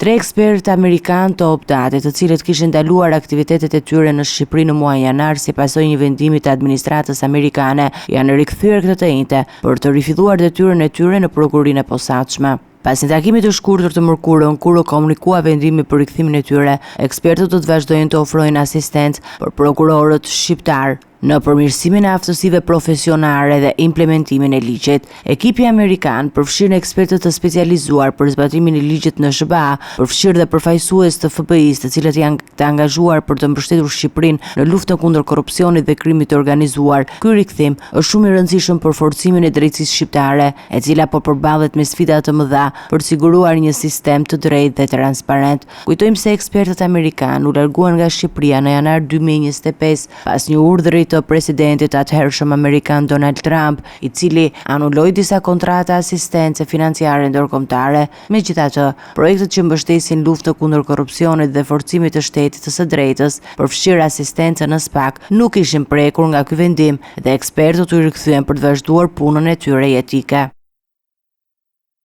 3 ekspertë amerikanë të optate, të cilët kishin ndaluar aktivitetet e tyre në Shqipëri në muajin janar si pasojë një vendimi të administratës amerikane, janë rikthyer këtë të njëjtë për të rifilluar detyrën e tyre në prokurinë e posaçme. Pas një takimi të shkurtër të mërkurën, kur u komunikua vendimi për rikthimin e tyre, ekspertët do të vazhdojnë të ofrojnë asistencë për prokurorët shqiptar në përmirësimin e aftësive profesionale dhe implementimin e ligjit. Ekipi amerikan, përfshirë në ekspertët të specializuar për zbatimin e ligjit në SBA, përfshirë dhe përfaqësues të FBI-s, të cilët janë të angazhuar për të mbështetur Shqipërinë në luftën kundër korrupsionit dhe krimit të organizuar. Ky rikthim është shumë i rëndësishëm për forcimin e drejtësisë shqiptare, e cila po përballet me sfida të mëdha për të siguruar një sistem të drejtë dhe transparent. Kujtojmë se ekspertët amerikanë u larguan nga Shqipëria në janar 2025 pas një urdhri të presidentit atëhershëm amerikan Donald Trump, i cili anulloi disa kontrata asistence financiare ndërkombëtare. Megjithatë, projektet që mbështesin luftën kundër korrupsionit dhe forcimit të shtetit të së drejtës, përfshirë asistencën në SPAK, nuk ishin prekur nga ky vendim dhe ekspertët u rikthyen për të vazhduar punën e tyre jetike.